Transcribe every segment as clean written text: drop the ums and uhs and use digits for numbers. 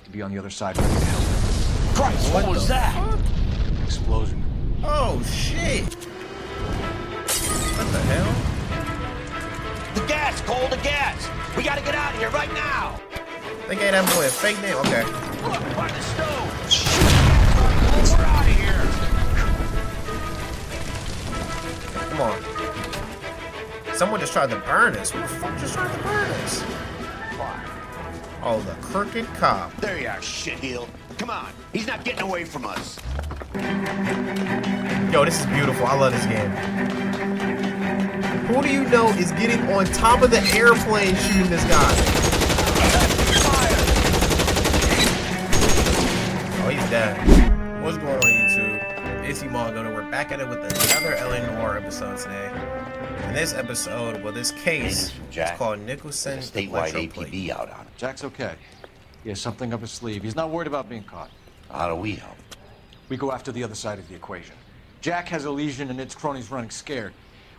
to be on the other side. Christ, what was that? Explosion. Oh shit! What the hell? The gas, Cole, the gas! We gotta get out of here right now! They gave that boy a fake name. Okay. Look, by the stove! Shoot! We're out of here! Come on. Someone just tried to burn us. Who the fuck just tried to burn us? Oh, the crooked cop. There you are, shitheel. Come on, he's not getting away from us. Yo, this is beautiful. I love this game. Who do you know is getting on top of the airplane shooting this guy? Oh, he's dead. What's going on, YouTube? It's Mongo, and we're back at it with another LA Noire episode today. In this episode, well, this case is called Nicholson. Statewide APB out on him. Jack's okay. He has something up his sleeve. He's not worried about being caught. How do we help? We go after the other side of the equation. Jack has a lesion and its cronies running scared.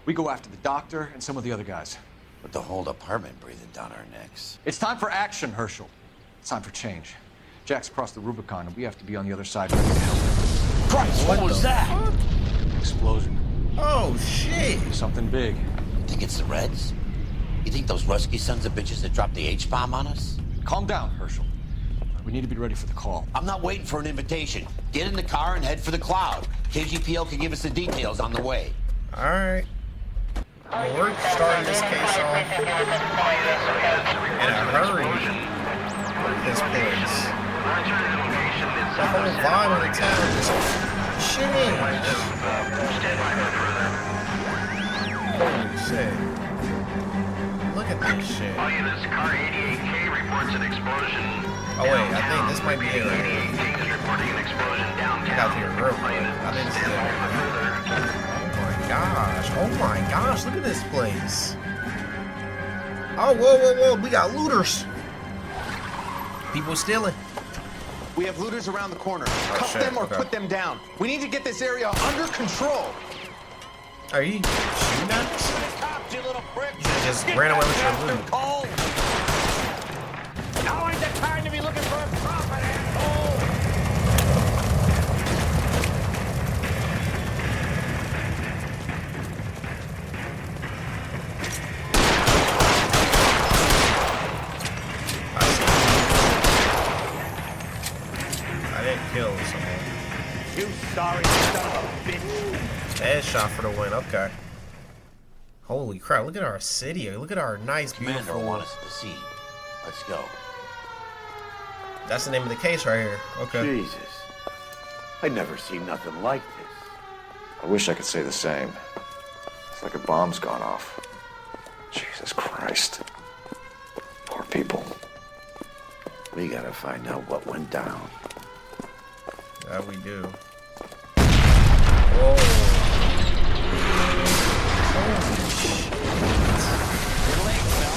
We go after the doctor and some of the other guys. With the whole department breathing down our necks. It's time for action, Herschel. It's time for change. Jack's crossed the Rubicon, and we have to be on the other side. Christ, what was that? Explosion. Oh, shit. Something big. You think it's the Reds? You think those Rusky sons of bitches that dropped the H-bomb on us? Calm down, Herschel. We need to be ready for the call. I'm not waiting for an invitation. Get in the car and head for the cloud. KGPL can give us the details on the way. All right. Well, we're starting this case off in a hurry. Look at this place. The whole vibe of the town just changed. Holy shit. Look at this shit. Car 88K reports an explosion. Oh wait, I think this might be it right here. Is reporting an explosion downtown. I got here real quick. I think this is it. Oh my gosh, look at this place. Oh, whoa, whoa, whoa, we got looters. People stealing. We have looters around the corner. Cuff shit, them or okay. put them down. We need to get this area under control. Are you shooting at us? Cops, you little prick! You just ran away with your loot. Cole! Now ain't the time to be looking for a profit, asshole! I didn't kill someone. You sorry son of a bitch! Headshot for the win, okay. Holy crap, look at our city. Look at our nice, Commander beautiful... want us at the scene. Let's go. That's the name of the case right here. Okay. Jesus. I'd never seen nothing like this. I wish I could say the same. It's like a bomb's gone off. Jesus Christ. Poor people. We gotta find out what went down. That we do. Whoa. Holy shit. You're late, Phil.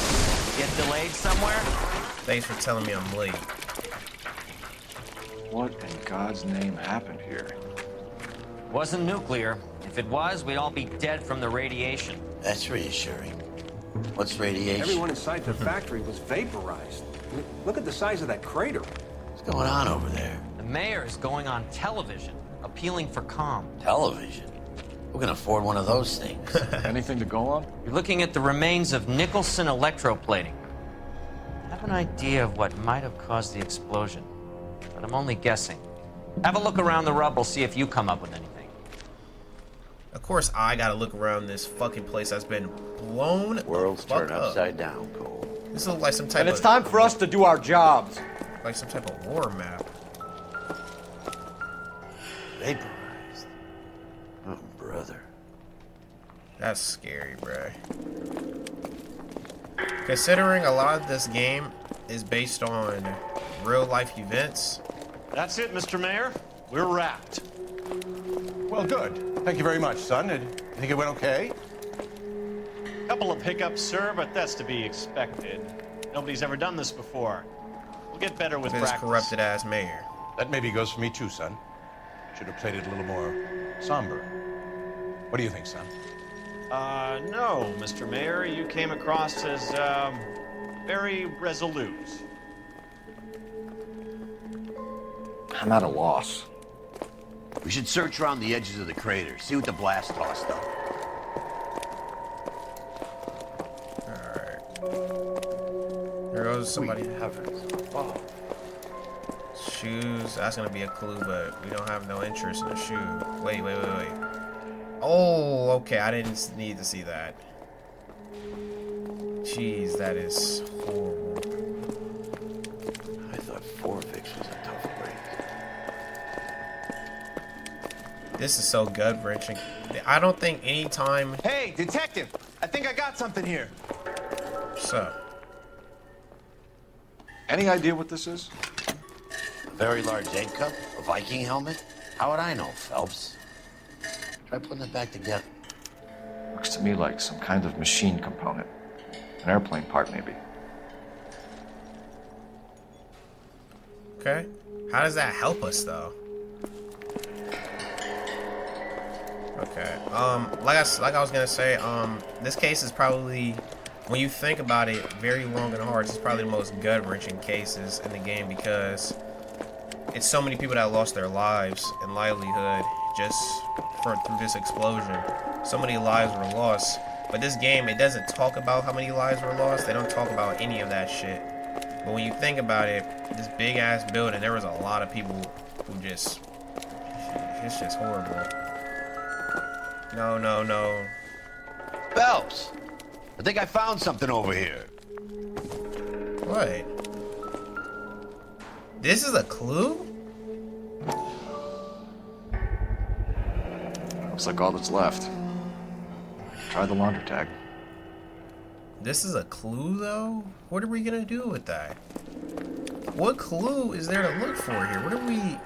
Get delayed somewhere? Thanks for telling me I'm late. What in God's name happened here? Wasn't nuclear. If it was, we'd all be dead from the radiation. That's reassuring. What's radiation? Everyone inside the factory was vaporized. Look at the size of that crater. What's going on over there? The mayor is going on television, appealing for calm. Television? Who can afford one of those things? Anything to go on? You're looking at the remains of Nicholson electroplating. I have an idea of what might have caused the explosion, but I'm only guessing. Have a look around the rubble, see if you come up with anything. Of course, I gotta look around this fucking place that's been blown World's the fuck turned up. upside down, Cole. This looks like some type And it's of... time for us to do our jobs. Like some type of war map. Vaporized. Oh, brother. That's scary, bruh. Considering a lot of this game is based on real-life events. That's it, Mr. Mayor. We're wrapped. Well, good. Thank you very much, son. You think it went okay? Couple of hiccups, sir, but that's to be expected. Nobody's ever done this before. We'll get better with This practice. corrupted-ass mayor. That maybe goes for me too, son. Should have played it a little more somber. What do you think, son? No, Mr. Mayor. You came across as, very resolute. I'm at a loss. We should search around the edges of the crater, see what the blast tossed up. Alright. There goes somebody. Oh. Shoes. That's gonna be a clue, but we don't have no interest in a shoe. Wait. Oh, okay. I didn't need to see that. Jeez, that is horrible. I thought 4 Vicks was a tough break. This is so gut-wrenching. I don't think any time. Hey, detective! I think I got something here. So, Any idea what this is? A very large egg cup? A Viking helmet? How would I know, Phelps? Try putting it back together. Looks to me like some kind of machine component. An airplane part, maybe. okay. How does that help us, though? Okay. Like I was gonna say, this case is probably, when you think about it very long and hard, it's probably the most gut-wrenching cases in the game because it's so many people that lost their lives and livelihood just through this explosion. So many lives were lost. But this game, it doesn't talk about how many lives were lost. They don't talk about any of that shit. But when you think about it, this big ass building, there was a lot of people who just, it's just horrible. No. Phelps! I think I found something over here. What? This is a clue? Looks like all that's left. Try the laundry tag. This is a clue, though? What are we gonna do with that? What clue is there to look for here? What are we...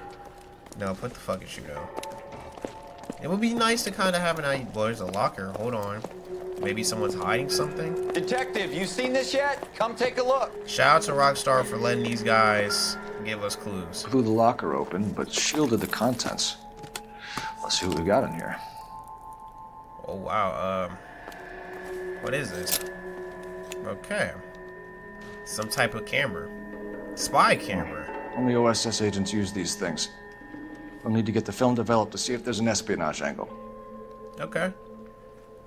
No, put the fucking shoe down. It would be nice to kind of have an idea. Well, there's a locker. Hold on. Maybe someone's hiding something? Detective, you seen this yet? Come take a look. Shout out to Rockstar for letting these guys give us clues. Blew the locker open, but shielded the contents. Let's see what we got in here. Oh, wow. What is this? Okay. Some type of camera. Spy camera. Only OSS agents use these things. We'll need to get the film developed to see if there's an espionage angle. Okay.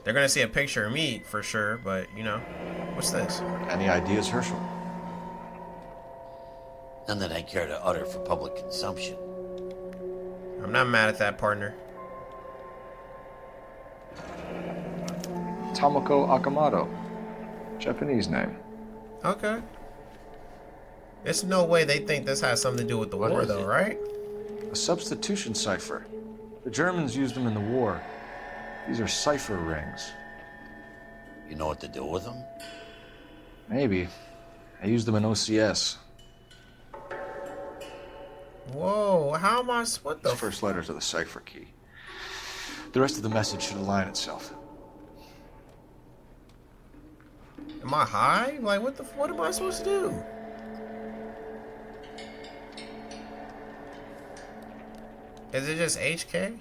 They're gonna see a picture of me for sure, but you know, what's this? Any ideas, Herschel? None that I care to utter for public consumption. I'm not mad at that, partner. Tomoko Akamoto. Japanese name. Okay. There's no way they think this has something to do with the war, though, right? A substitution cipher. The Germans used them in the war. These are cipher rings. You know what to do with them? Maybe. I used them in OCS. Whoa, how am I... What the... The first letters are the cipher key. The rest of the message should align itself. Am I high? Like, what am I supposed to do? Is it just HK?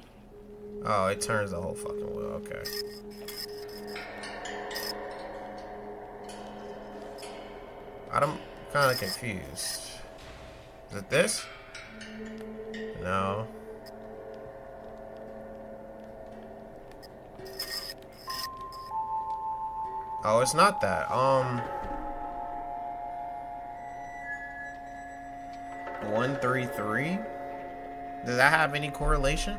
Oh, it turns the whole fucking wheel. Okay. I'm kind of confused. Is it this? No. Oh, it's not that. 133? Does that have any correlation?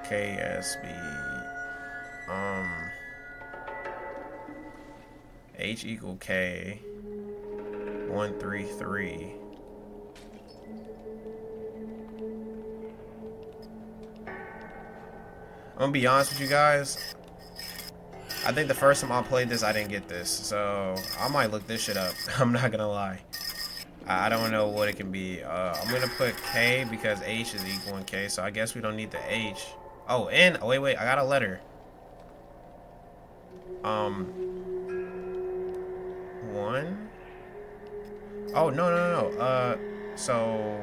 KSB. H equal K. 133. I'm gonna be honest with you guys. I think the first time I played this, I didn't get this. So I might look this shit up. I'm not gonna lie. I don't know what it can be. I'm gonna put K because H is equal to K. So I guess we don't need the H. Oh, N. Oh, wait. I got a letter. 1. Oh, no. So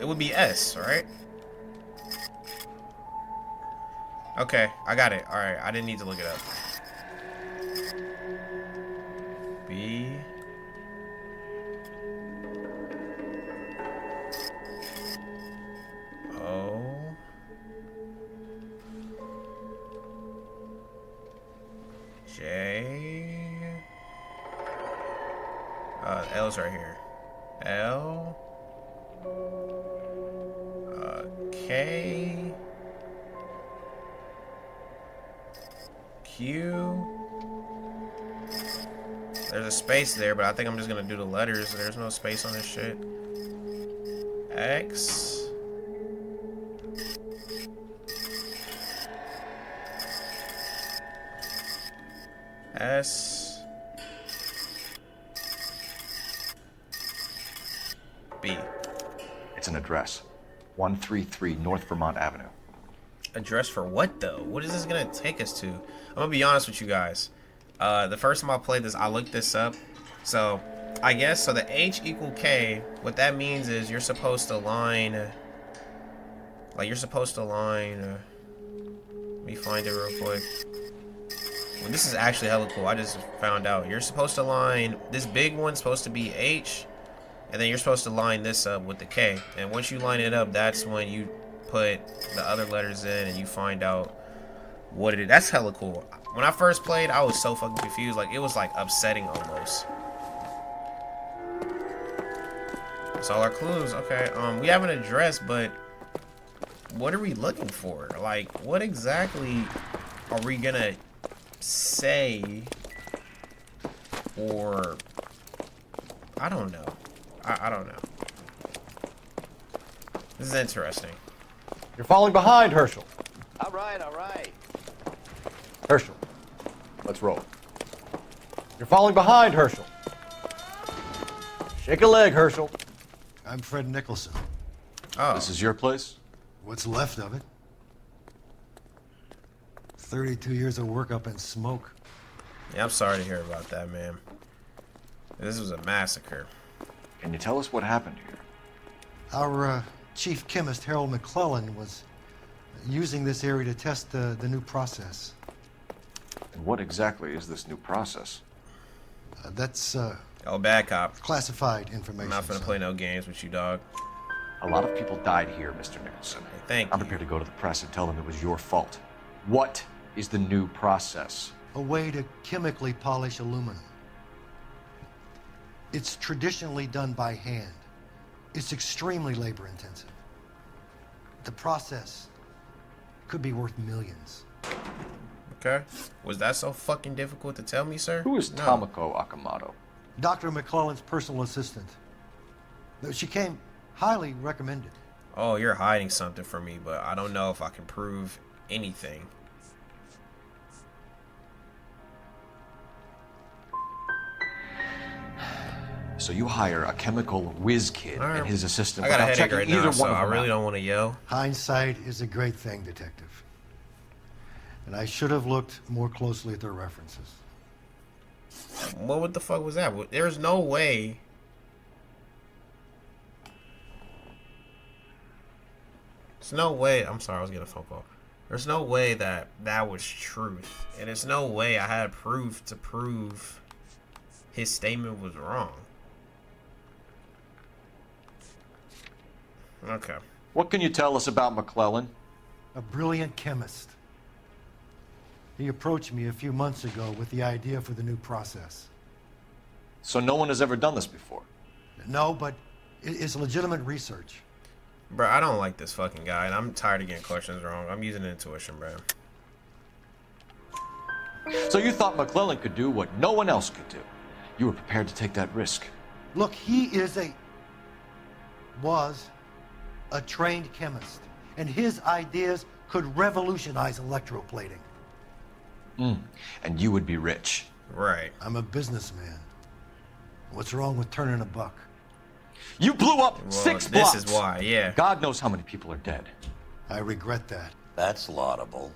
it would be S, right? Okay, I got it. All right, I didn't need to look it up. B. L's right here. L. K. Q. There's a space there, but I think I'm just gonna do the letters. There's no space on this shit. X. S. B. It's an address. 133 North Vermont Avenue. Address for what though? What is this gonna take us to? I'm gonna be honest with you guys. The first time I played this, I looked this up. So I guess so the H equal K, what that means is you're supposed to line let me find it real quick. Well, this is actually hella cool. I just found out. You're supposed to line this big one's supposed to be H, and then you're supposed to line this up with the K. And once you line it up, that's when you put the other letters in and you find out what it is. That's hella cool. When I first played, I was so fucking confused. Like, it was like upsetting almost. That's all our clues. Okay, we have an address, but what are we looking for? Like, what exactly are we gonna say? Or I don't know. I don't know. This is interesting. You're falling behind, Herschel. All right, all right. Herschel, let's roll. You're falling behind, Herschel. Shake a leg, Herschel. I'm Fred Nicholson. Oh, This is your place? What's left of it? 32 years of work up in smoke. yeah, I'm sorry to hear about that, man. This was a massacre. Can you tell us what happened here? Our chief chemist, Harold McClellan, was using this area to test the new process. And what exactly is this new process? That's Oh, bad cop. classified information. I'm not gonna son. play no games with you, dog. A lot of people died here, Mr. Nicholson. Thank I'm you. prepared to go to the press and tell them it was your fault. What is the new process? A way to chemically polish aluminum. It's traditionally done by hand. It's extremely labor intensive. The process could be worth millions. Okay. Was that so fucking difficult to tell me, sir? Who is No. Tomoko Akamoto? Dr. McClellan's personal assistant. She came highly recommended. Oh, you're hiding something from me, but I don't know if I can prove anything. So you hire a chemical whiz kid All right. and his assistant I got a without headache checking right either now, one so of I them really out. don't want to yell. Hindsight is a great thing, detective. And I should have looked more closely at their references. What the fuck was that? There's no way. There's no way. I'm sorry, I was getting a phone call. There's no way that that was truth. And there's no way I had proof to prove his statement was wrong. Okay. What can you tell us about McClellan? A brilliant chemist. He approached me a few months ago with the idea for the new process. So no one has ever done this before. No, but it's legitimate research. Bro, I don't like this fucking guy, and I'm tired of getting questions wrong. I'm using intuition, bro. So you thought McClellan could do what no one else could do. You were prepared to take that risk. Look, he was a trained chemist, and his ideas could revolutionize electroplating. And you would be rich. Right. I'm a businessman. What's wrong with turning a buck? You blew up Well, 6 this blocks. is why, yeah. God knows how many people are dead. I regret that. That's laudable.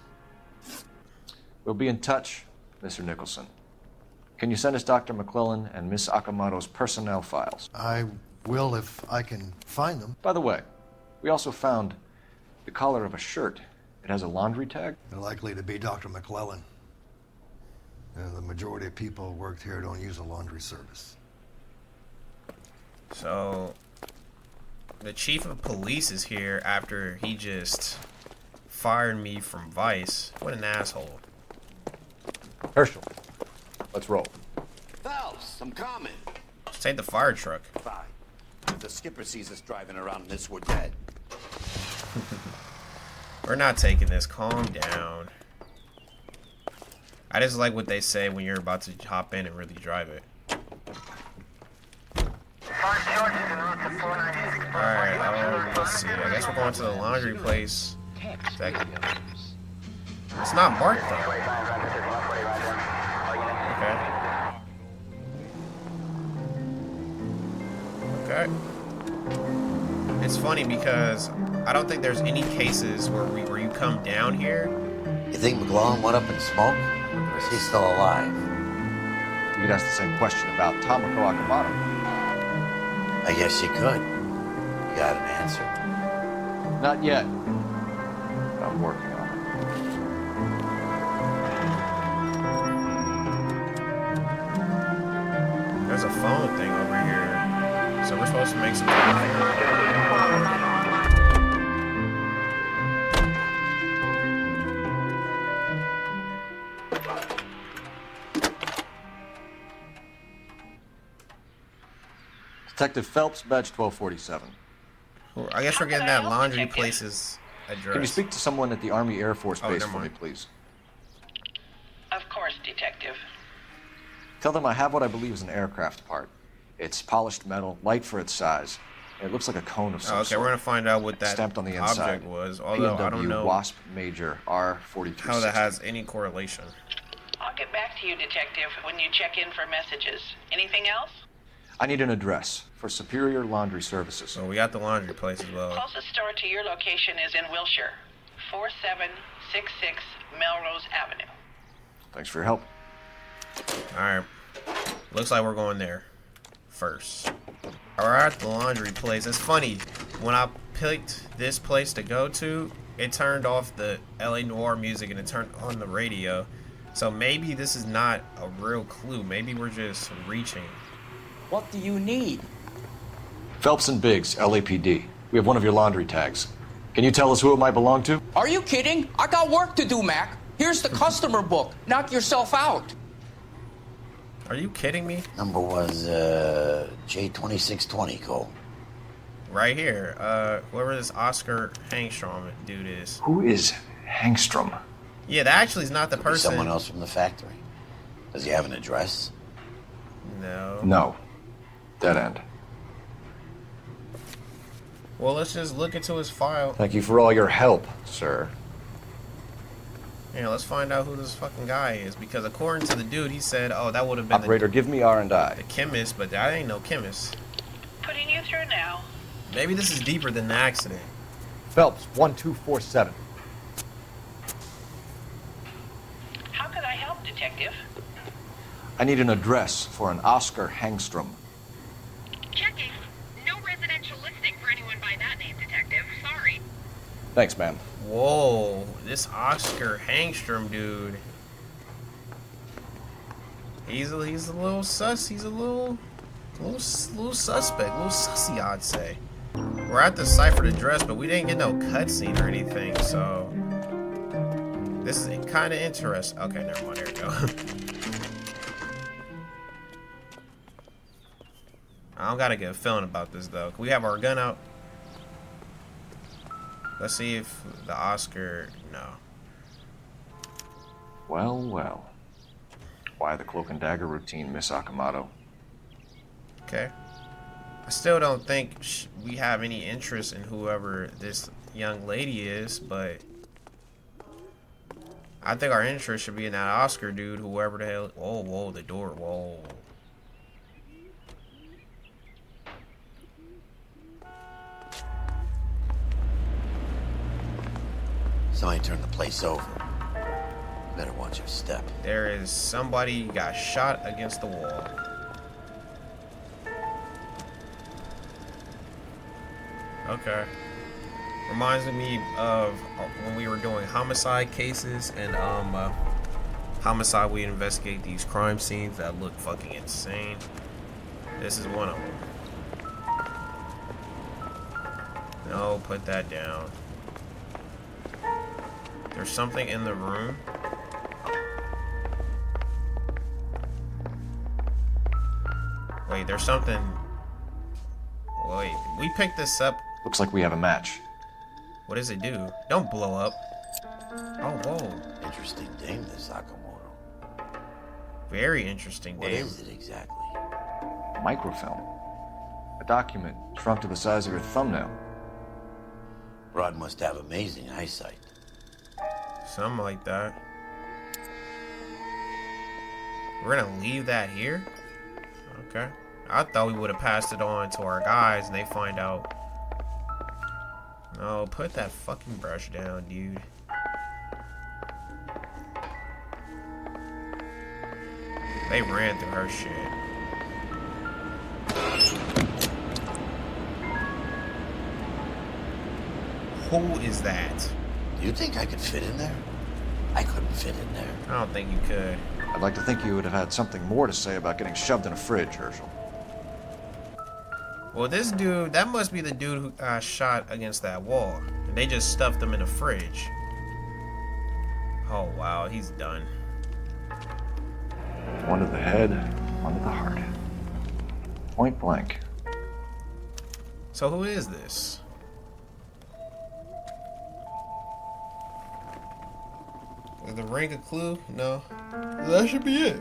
We'll be in touch, Mr. Nicholson. Can you send us Dr. McClellan and Miss Akamoto's personnel files? I will if I can find them. By the way, we also found the collar of a shirt. It has a laundry tag. They're likely to be Dr. McClellan. The majority of people who worked here don't use a laundry service. So, the chief of police is here after he just fired me from Vice. What an asshole. Herschel, let's roll. Phelps, I'm coming. Take the fire truck. Fine. If the skipper sees us driving around in this, we're dead. We're not taking this. Calm down. I just like what they say when you're about to hop in and really drive it. Alright, let's see. I guess we're going to the laundry place. It's not marked though. Okay. Okay. It's funny because I don't think there's any cases where you come down here. You think McGlowan went up in smoke? Or is he still alive? You could ask the same question about Tomoko Akamoto. I guess you could. You got an answer? Not yet. I'm working on it. There's a phone thing over here. So we're supposed to make some time. Detective Phelps, badge 1247. I guess we're getting that laundry place's address. Can you speak to someone at the Army Air Force base never for me, mind. please? Of course, Detective. Tell them I have what I believe is an aircraft part. It's polished metal, light for its size. It looks like a cone of some Okay, sort. we're gonna find out what that Stamped on the inside. object was. Although I don't know Wasp Major R4360. how that has any correlation. I'll get back to you, Detective, when you check in for messages. Anything else? I need an address for Superior Laundry Services. So we got the laundry place as well. Closest store to your location is in Wilshire, 4766 Melrose Avenue. Thanks for your help. Alright. Looks like we're going there first. Alright, at the laundry place. It's funny. When I picked this place to go to, it turned off the LA Noire music and it turned on the radio. So maybe this is not a real clue. Maybe we're just reaching. What do you need? Phelps and Biggs, LAPD. We have one of your laundry tags. Can you tell us who it might belong to? Are you kidding? I got work to do, Mac. Here's the customer book. Knock yourself out. Are you kidding me? Number was J2620, Cole. Right here. Whoever this Oscar Hangstrom dude is. Who is Hangstrom? Yeah, that actually is not the person. Someone else from the factory. Does he have an address? No. No. Dead end. Well, let's just look into his file. Thank you for all your help, sir. Yeah, let's find out who this fucking guy is. Because according to the dude, he said, oh, that would have been Operator, give me R&I. the chemist, but that ain't no chemist. Putting you through now. Maybe this is deeper than the accident. Phelps, 1247. How could I help, Detective? I need an address for an Oscar Hangstrom. Checking. No residential listing for anyone by that name, Detective. Sorry. Thanks, ma'am. Whoa, this Oscar Hangstrom dude. He's a little sus. He's a little suspect, a little sussy, I'd say. We're at the ciphered address, but we didn't get no cutscene or anything, so this is kind of interesting. Okay, never mind. There we go. I don't got a good feeling about this though. Can we have our gun out? Let's see if the Oscar. No. Well, well. Why the cloak and dagger routine, Miss Akamoto? Okay. I still don't think we have any interest in whoever this young lady is, but I think our interest should be in that Oscar dude, whoever the hell. Whoa, whoa, the door, whoa. Somebody turned the place over. Better watch your step. There is somebody got shot against the wall. Okay. Reminds me of when we were doing homicide cases and homicide, we investigate these crime scenes that look fucking insane. This is one of them. No, put that down. There's something in the room. Wait, there's something. Wait, we picked this up. Looks like we have a match. What does it do? Don't blow up. Oh, whoa. Interesting dame, this Sakamoto. Very interesting What dame. is it exactly? Microfilm. A document shrunk to the size of your thumbnail. Rod must have amazing eyesight. Something like that. We're gonna leave that here? Okay. I thought we would have passed it on to our guys and they find out. No, put that fucking brush down, dude. They ran through her shit. Who is that? Do you think I could fit in there? I couldn't fit in there. I don't think you could. I'd like to think you would have had something more to say about getting shoved in a fridge, Herschel. Well, this dude, that must be the dude who got shot against that wall. And they just stuffed him in a fridge. Oh, wow, he's done. One to the head, one to the heart. Point blank. So who is this? Is the ring a clue? No. That should be it.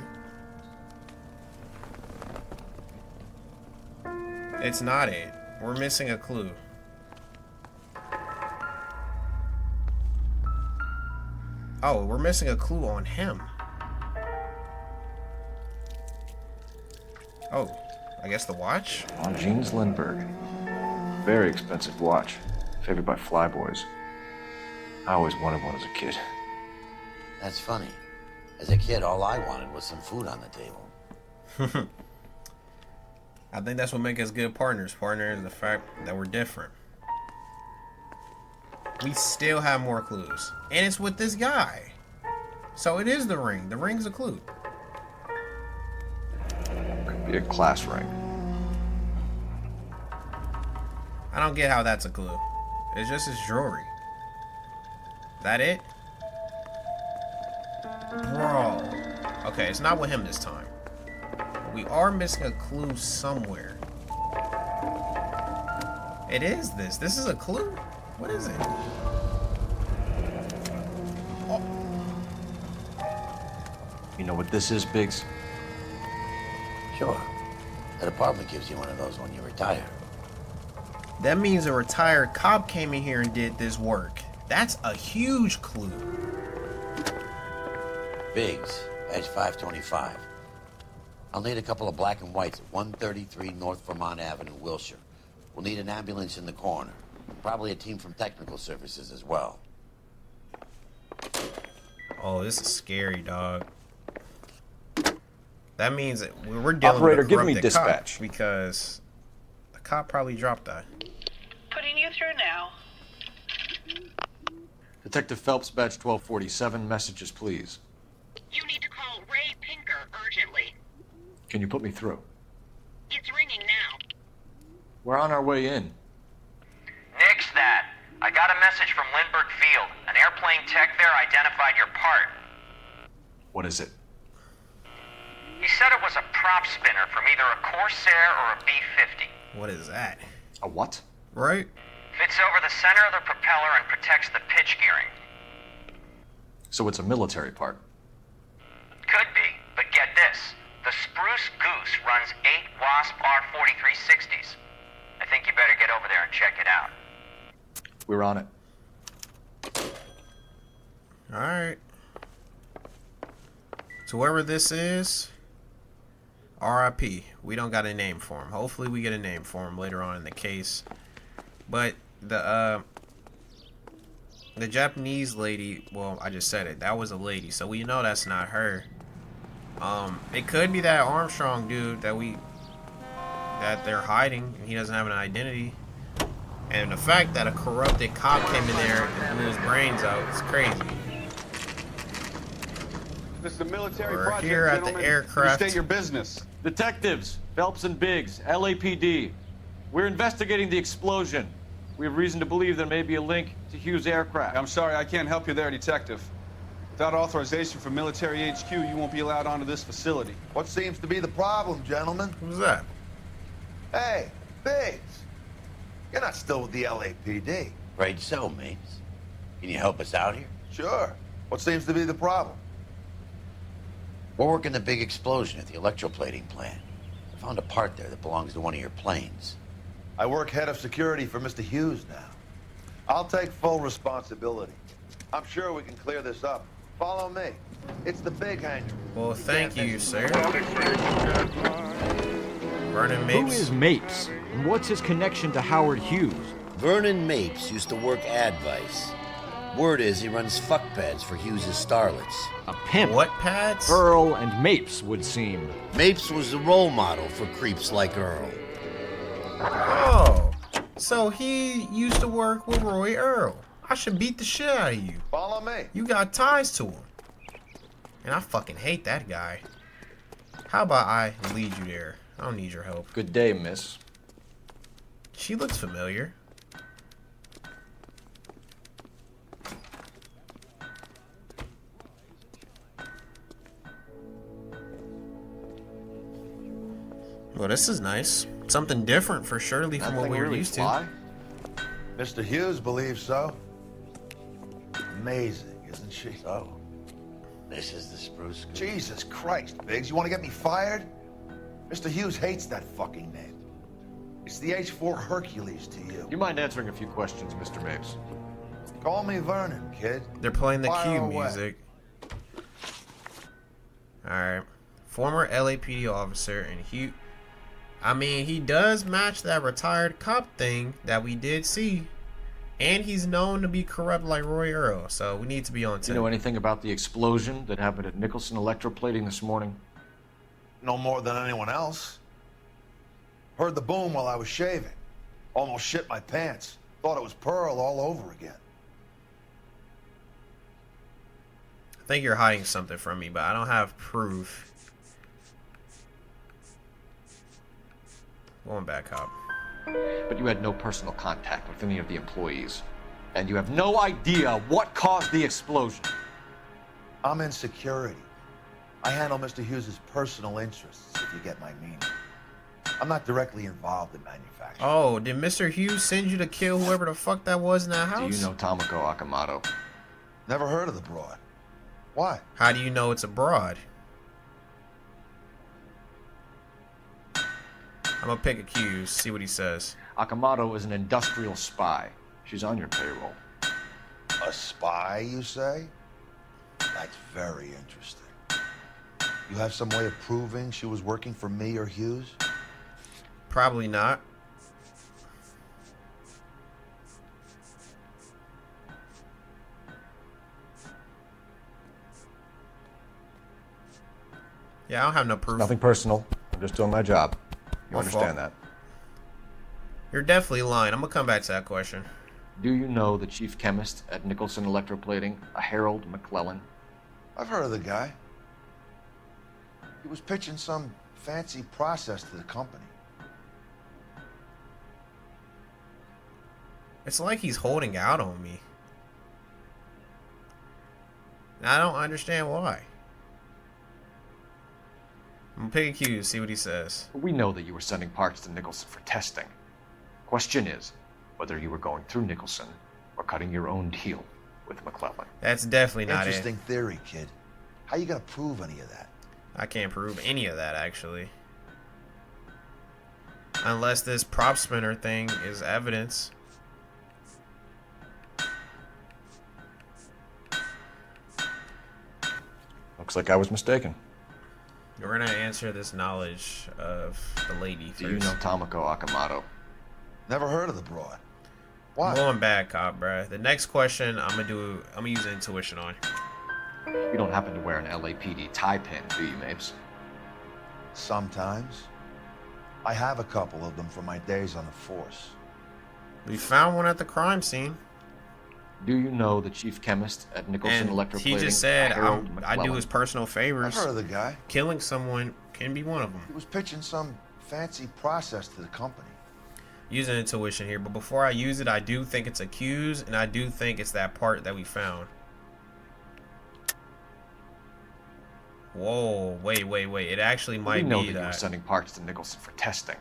It's not it. We're missing a clue. Oh, we're missing a clue on him. Oh, I guess the watch? On Jeans Lindbergh. Very expensive watch. Favored by flyboys. I always wanted one as a kid. That's funny. As a kid, all I wanted was some food on the table. I think that's what makes us good partners. Partners, the fact that we're different. We still have more clues. And it's with this guy. So it is the ring. The ring's a clue. Could be a class ring. I don't get how that's a clue. It's just his jewelry. Is that it? Bro. Okay, it's not with him this time. We are missing a clue somewhere. It is this. This is a clue? What is it? Oh. You know what this is, Biggs? Sure. That apartment gives you one of those when you retire. That means a retired cop came in here and did this work. That's a huge clue. Biggs, Edge 525. I'll need a couple of black and whites at 133 North Vermont Avenue, Wilshire. We'll need an ambulance in the corner. Probably a team from technical services as well. Oh, this is scary, dog. That means that we're dealing Operator, with a give me corrupted dispatch. cop because the cop probably dropped that. Putting you through now. Detective Phelps, badge 1247. Messages, please. You need to call Ray Pinker urgently. Can you put me through? It's ringing now. We're on our way in. Nix that. I got a message from Lindbergh Field. An airplane tech there identified your part. What is it? He said it was a prop spinner from either a Corsair or a B-50. What is that? A what? Right? Fits over the center of the propeller and protects the pitch gearing. So it's a military part. Could be, but get this. The Spruce Goose runs 8 Wasp R-4360s. I think you better get over there and check it out. We're on it. Alright. So whoever this is, RIP. We don't got a name for him. Hopefully we get a name for him later on in the case. But the Japanese lady, well, I just said it. That was a lady, so we know that's not her. It could be that Armstrong dude that they're hiding, and he doesn't have an identity. And the fact that a corrupted cop came in there and blew his brains out is crazy. This is a military We're project, here at the gentlemen. aircraft. You state your business. Detectives, Phelps and Biggs, LAPD. We're investigating the explosion. We have reason to believe there may be a link to Hughes' aircraft. I'm sorry, I can't help you there, Detective. Without authorization from military HQ, you won't be allowed onto this facility. What seems to be the problem, gentlemen? Who's that? Hey, Biggs. You're not still with the LAPD. Right so, Mapes. Can you help us out here? Sure. What seems to be the problem? We're working the big explosion at the electroplating plant. I found a part there that belongs to one of your planes. I work head of security for Mr. Hughes now. I'll take full responsibility. I'm sure we can clear this up. Follow me. It's the big hangar. Well, thank you, sir. Vernon Who Mapes. is Mapes? And what's his connection to Howard Hughes? Vernon Mapes used to work Advice. Word is he runs fuck pads for Hughes' starlets. A pimp. What pads? Earl and Mapes would seem. Mapes was the role model for creeps like Earl. Oh, so he used to work with Roy Earl. I should beat the shit out of you. Follow me. You got ties to him. And I fucking hate that guy. How about I lead you there? I don't need your help. Good day, miss. She looks familiar. Well, this is nice. Something different for Shirley from what we were used to. Mr. Hughes believes so. Amazing, isn't she? So, this is the spruce. Jesus Christ, Biggs, you want to get me fired? Mr. Hughes hates that fucking name. It's the H-4 Hercules to you. You mind answering a few questions, Mr. Mapes? Call me Vernon, kid. They're playing the Fire cue away. music. Alright. Former LAPD officer and Hugh. I mean, he does match that retired cop thing that we did see. And he's known to be corrupt like Roy Earl, so we need to be on Do you know anything about the explosion that happened at Nicholson Electroplating this morning? No more than anyone else. Heard the boom while I was shaving. Almost shit my pants. Thought it was Pearl all over again. I think you're hiding something from me, but I don't have proof. Going back, cop. But you had no personal contact with any of the employees. And you have no idea what caused the explosion. I'm in security. I handle Mr. Hughes' personal interests, if you get my meaning. I'm not directly involved in manufacturing. Oh, did Mr. Hughes send you to kill whoever the fuck that was in that house? Do you know Tomoko Akamoto? Never heard of the broad. Why? How do you know it's abroad? I'm gonna pick accused, see what he says. Akamoto is an industrial spy. She's on your payroll. A spy, you say? That's very interesting. You have some way of proving she was working for me or Hughes? Probably not. Yeah, I don't have no proof. Nothing personal. I'm just doing my job. You My understand fault. that? You're definitely lying. I'm gonna come back to that question. Do you know the chief chemist at Nicholson Electroplating, a Harold McClellan? I've heard of the guy. He was pitching some fancy process to the company. It's like he's holding out on me. And I don't understand why. I'm gonna pick accused, see what he says. We know that you were sending parts to Nicholson for testing. Question is whether you were going through Nicholson or cutting your own deal with McClellan. That's definitely not Interesting it. theory, kid. How you gonna prove any of that? I can't prove any of that, actually. Unless this prop spinner thing is evidence. Looks like I was mistaken. We're gonna answer this knowledge of the lady first. Do you know Tomoko Akamoto? Never heard of the broad. I'm Why? going back, cop, bruh. The next question I'm gonna use intuition on. You don't happen to wear an LAPD tie pin, do you, Mapes? Sometimes. I have a couple of them from my days on the force. We found one at the crime scene. Do you know the chief chemist at Nicholson And Electroplating? he just said, Harold I do McClellan? his personal favors. I've heard of the guy. Killing someone can be one of them. He was pitching some fancy process to the company. Using intuition here, but before I use it, I do think it's accused, and I do think it's that part that we found. Whoa, wait. It actually might we know be that you were that. sending parts to Nicholson for testing.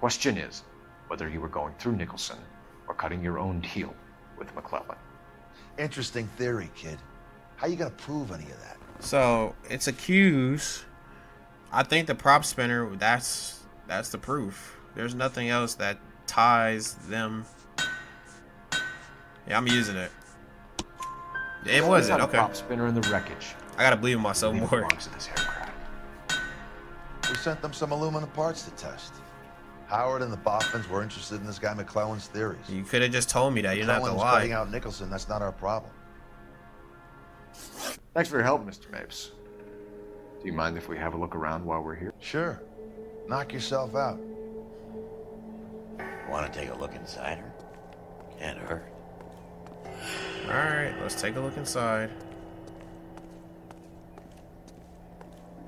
Question is whether you were going through Nicholson or cutting your own deal with McClellan. Interesting theory, kid. How you gonna prove any of that? So it's accused. I think the prop spinner, that's the proof. There's nothing else that ties them. Yeah, I'm using it. It wasn't, okay. Prop spinner in the wreckage. I gotta believe in myself more. We sent them some aluminum parts to test. Howard and the Boffins were interested in this guy McClellan's theories. You could have just told me that. You don't have to McClellan's lie. cutting out Nicholson. That's not our problem. Thanks for your help, Mr. Mapes. Do you mind if we have a look around while we're here? Sure. Knock yourself out. Want to take a look inside her? Can't hurt. Alright, let's take a look inside.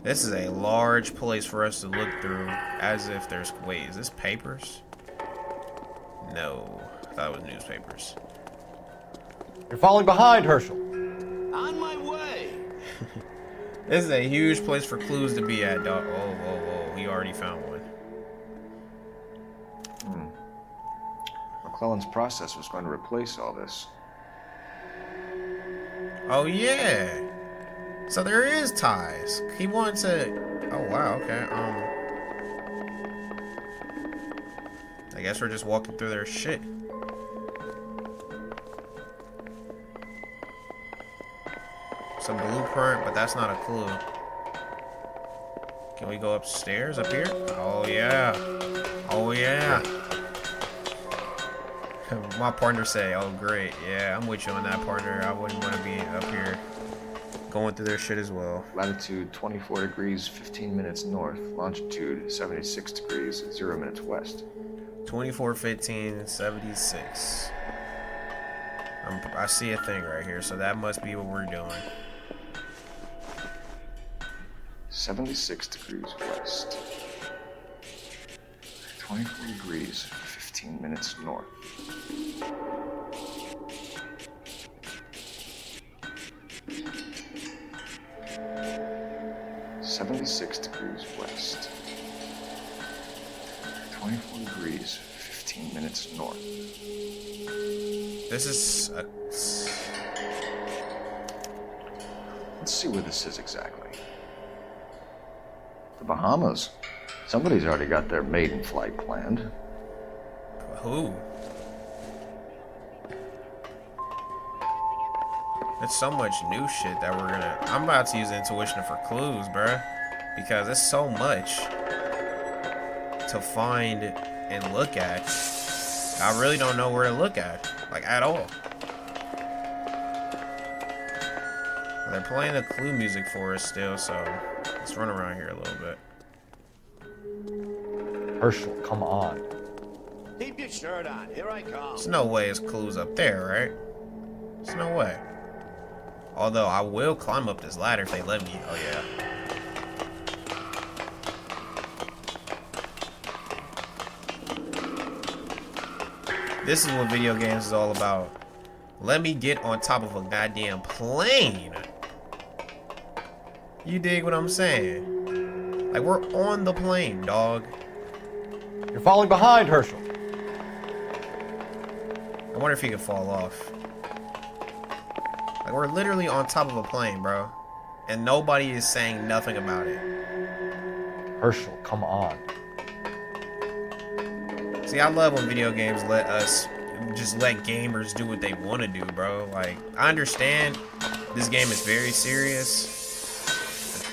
This is a large place for us to look through, as if there's... Wait, is this papers? No, I thought it was newspapers. You're falling behind, Herschel. On my way. This is a huge place for clues to be at, dog. Oh, whoa, whoa, he already found one. McClellan's process was going to replace all this. Oh, yeah. So there is ties. He wants to... Oh, wow, okay. I guess we're just walking through their shit. Some blueprint, but that's not a clue. Can we go upstairs up here? Oh, yeah. Oh, yeah. My partner say, oh, great. Yeah, I'm with you on that, partner. I wouldn't want to be up here going through their shit as well. Latitude 24 degrees, 15 minutes north. Longitude 76 degrees, 0 minutes west. 24, 15, 76. I see a thing right here, so that must be what we're doing. 76 degrees west. 24 degrees, 15 minutes north. .76 degrees west. 24 degrees, 15 minutes north. This is a... Let's see where this is exactly. The Bahamas. Somebody's already got their maiden flight planned. Who? There's so much new shit that we're gonna... I'm about to use intuition for clues, bruh. Because there's so much to find and look at. I really don't know where to look at. Like, at all. They're playing the clue music for us still, so let's run around here a little bit. Herschel, come on. Keep your shirt on. Here I come. There's no way it's clues up there, right? There's no way. Although, I will climb up this ladder if they let me. Oh, yeah. This is what video games is all about. Let me get on top of a goddamn plane. You dig what I'm saying? Like, we're on the plane, dog. You're falling behind, Herschel. I wonder if he could fall off. Like, we're literally on top of a plane, bro. And nobody is saying nothing about it. Herschel, come on. See, I love when video games let us just let gamers do what they want to do, bro. Like, I understand this game is very serious.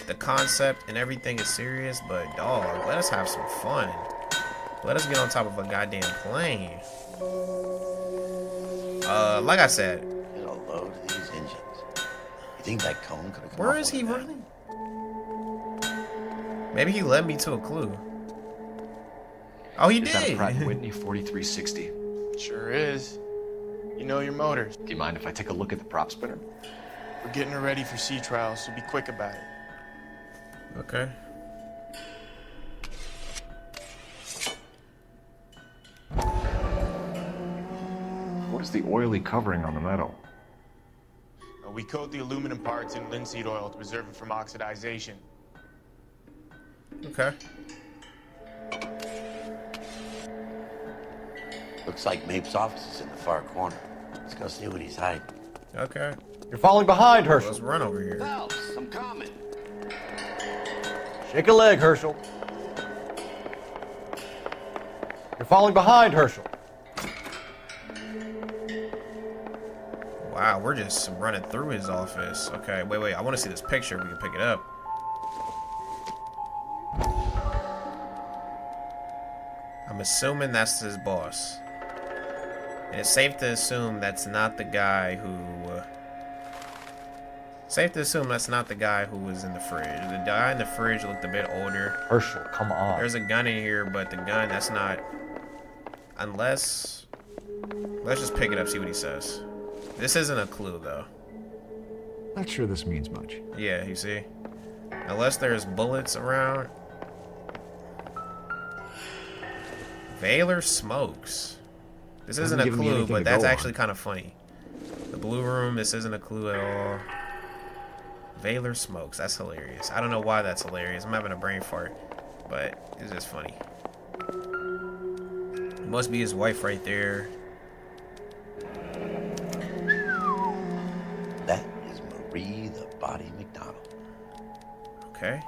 The concept and everything is serious, but dog, let us have some fun. Let us get on top of a goddamn plane. Like I said. It'll load these engines. You think that cone could have come Where off is he over running? Maybe he led me to a clue. Oh, he Is that a did. Pratt & Whitney 4360? Sure is. You know your motors. Do you mind if I take a look at the prop spinner? We're getting her ready for sea trials, so be quick about it. Okay. What is the oily covering on the metal? We coat the aluminum parts in linseed oil to preserve it from oxidization. Okay. Looks like Mapes' office is in the far corner. Let's go see what he's hiding. Okay. You're falling behind, Herschel. Let's run over here. Phelps, I'm coming. Shake a leg, Herschel. You're falling behind, Herschel. Wow, we're just running through his office. Okay, wait. I want to see this picture. We can pick it up. I'm assuming that's his boss. And it's safe to assume that's not the guy who... safe to assume that's not the guy who was in the fridge. The guy in the fridge looked a bit older. Herschel, come on. There's a gun in here, but the gun, that's not... Unless... Let's just pick it up, see what he says. This isn't a clue, though. Not sure this means much. Yeah, you see? Unless there's bullets around. Valor smokes. This isn't a clue, but that's actually kind of funny. The blue room, this isn't a clue at all. Valor smokes. That's hilarious. I don't know why that's hilarious. I'm having a brain fart, but it's just funny. It must be his wife right there. That is Marie the Body McDonald. Okay.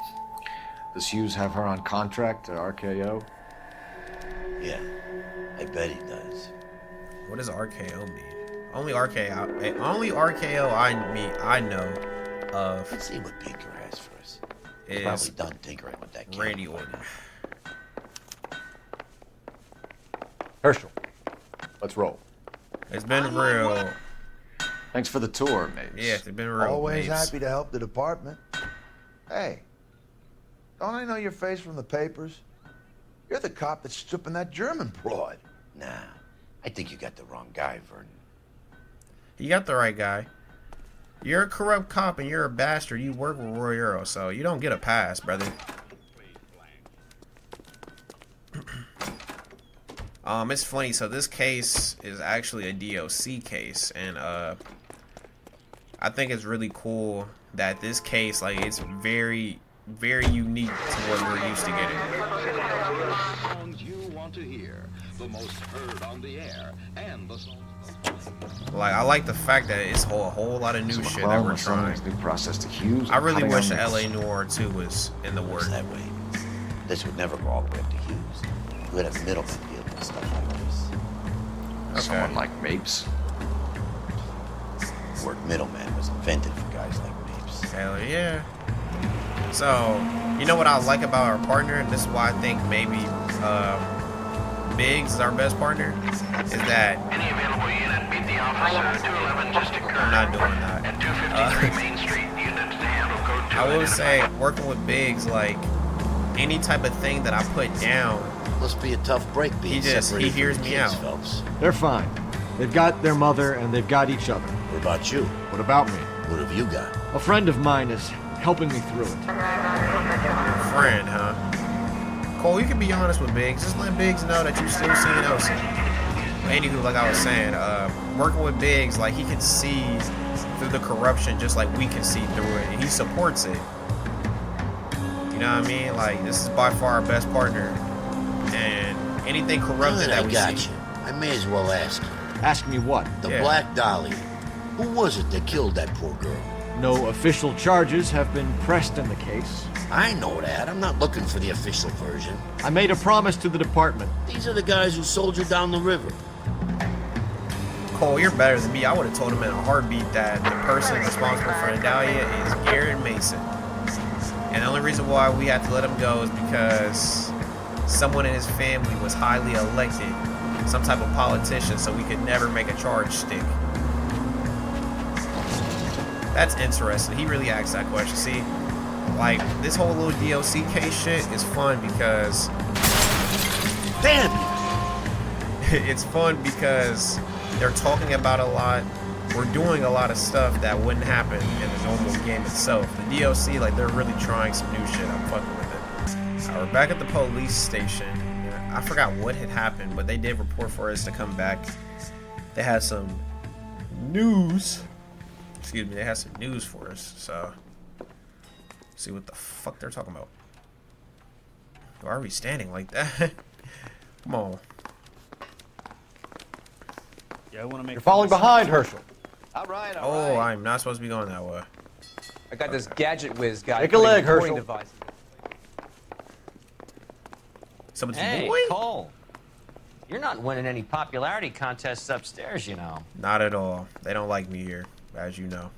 Does Hughes have her on contract to RKO? Yeah, I bet he does. What does RKO mean? Only RKO I know of. Let's see what Pinker has for us. Is probably done tinkering with that camera. Randy Orton. Herschel, let's roll. It's been real. Thanks for the tour, mate. Yeah, it's been real. Always Mapes. happy to help the department. Hey, don't I know your face from the papers? You're the cop that's stripping that German broad. Nah, I think you got the wrong guy, Vernon. You got the right guy. You're a corrupt cop and you're a bastard. You work with Roy Earl, so you don't get a pass, brother. It's funny. So this case is actually a DOC case, and I think it's really cool that this case, like, it's very, very unique to what we're used to getting. Songs you want to hear, the most heard on the air, and the songs. Like, I like the fact that it's a whole lot of new shit that we're trying. New process to Hughes. I really wish the LA Noire 2 was in the works. That way, this would never go all the way up to Hughes. You would have middlemen deal with stuff like this. Okay. Someone like Mapes. The word middleman was invented for guys like Mapes. Hell yeah. So, you know what I like about our partner, and this is why I think maybe Biggs is our best partner, is that Any available unit, meet the officer, 211 just occurred. I'm not doing that. At 253 Main Street, units to handle code 2. I will say, working with Biggs, like, any type of thing that I put down, Must be a tough break being he separated from hears the me kids, out. Phelps. They're fine. They've got their mother and they've got each other. What about you? What about me? What have you got? A friend of mine is helping me through it. Friend, huh? Cole, you can be honest with Biggs. Just let Biggs know that you still see Nelson. Anywho, like I was saying, working with Biggs, like, he can see through the corruption just like we can see through it, and he supports it. You know what I mean? Like, this is by far our best partner, and anything corrupted that I we got see. you. I may as well ask you. Ask me what? The Yeah. Black Dahlia. Who was it that killed that poor girl? No official charges have been pressed in the case. I know that. I'm not looking for the official version. I made a promise to the department. These are the guys who soldiered down the river. Cole, you're better than me. I would have told him in a heartbeat that the person responsible for the Dahlia is Garrett Mason. And the only reason why we had to let him go is because someone in his family was highly elected, some type of politician, so we could never make a charge stick. That's interesting. He really asked that question. See, like, this whole little DOC case shit is fun because... Damn! It's fun because they're talking about a lot. We're doing a lot of stuff that wouldn't happen in the normal game itself. The DOC, like, they're really trying some new shit. I'm fucking with it. We're back at the police station. I forgot what had happened, but they did report for us to come back. They had some news. Excuse me, they had some news for us. So, see what the fuck they're talking about. Why are we standing like that? Come on. Yeah, I want to make. You're falling behind, Herschel. All right, Oh, I'm not supposed to be going that way. I got this gadget whiz guy. Take a leg, Herschel. Device. Someone's Hey, boy? Cole. You're not winning any popularity contests upstairs, you know. Not at all. They don't like me here, as you know.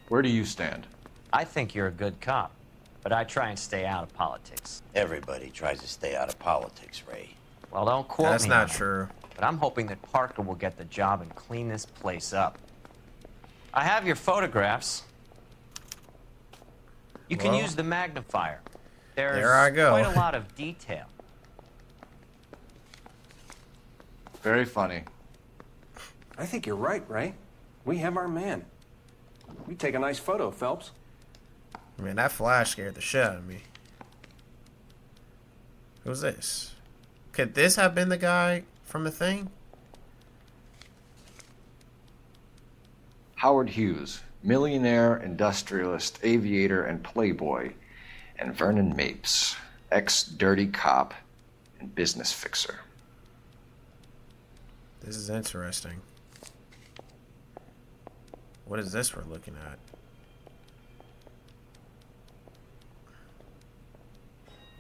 Where do you stand? I think you're a good cop, but I try and stay out of politics. Everybody tries to stay out of politics, Ray. Well, don't quote That's me not on it, true. but I'm hoping that Parker will get the job and clean this place up. I have your photographs. You can Well, use the magnifier. There's there I go. quite a lot of detail. Very funny. I think you're right, Ray. We have our man. We take a nice photo, Phelps. Man, that flash scared the shit out of me. Who's this? Could this have been the guy from the thing? Howard Hughes, millionaire, industrialist, aviator, and playboy, and Vernon Mapes, ex-dirty cop and business fixer. This is interesting. What is this we're looking at?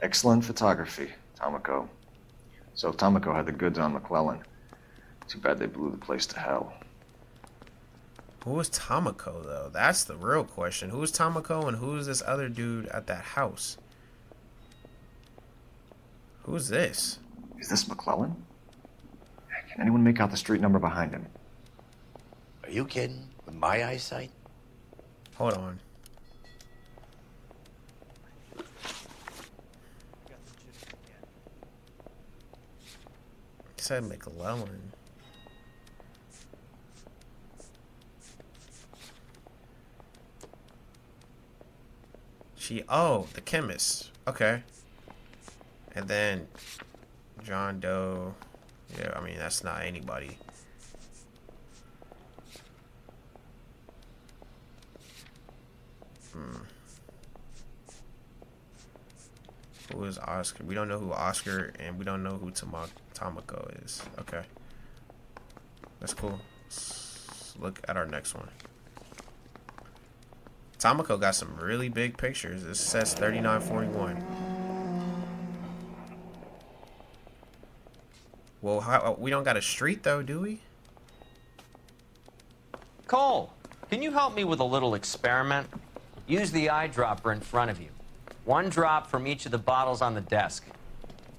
Excellent photography, Tomoko. So Tomoko had the goods on McClellan. Too bad they blew the place to hell. Who is Tomoko, though? That's the real question. Who is Tomoko and who is this other dude at that house? Who's this? Is this McClellan? Can anyone make out the street number behind him? Are you kidding? With my eyesight? Hold on. It said McClellan. Oh, the chemist. Okay. And then John Doe. Yeah, I mean, that's not anybody. Who is Oscar? We don't know who Oscar, and we don't know who Tomoko is. Okay. That's cool. Let's look at our next one. Tomoko got some really big pictures. This says 3941. Well, we don't got a street, though, do we? Cole, can you help me with a little experiment? Use the eyedropper in front of you. One drop from each of the bottles on the desk.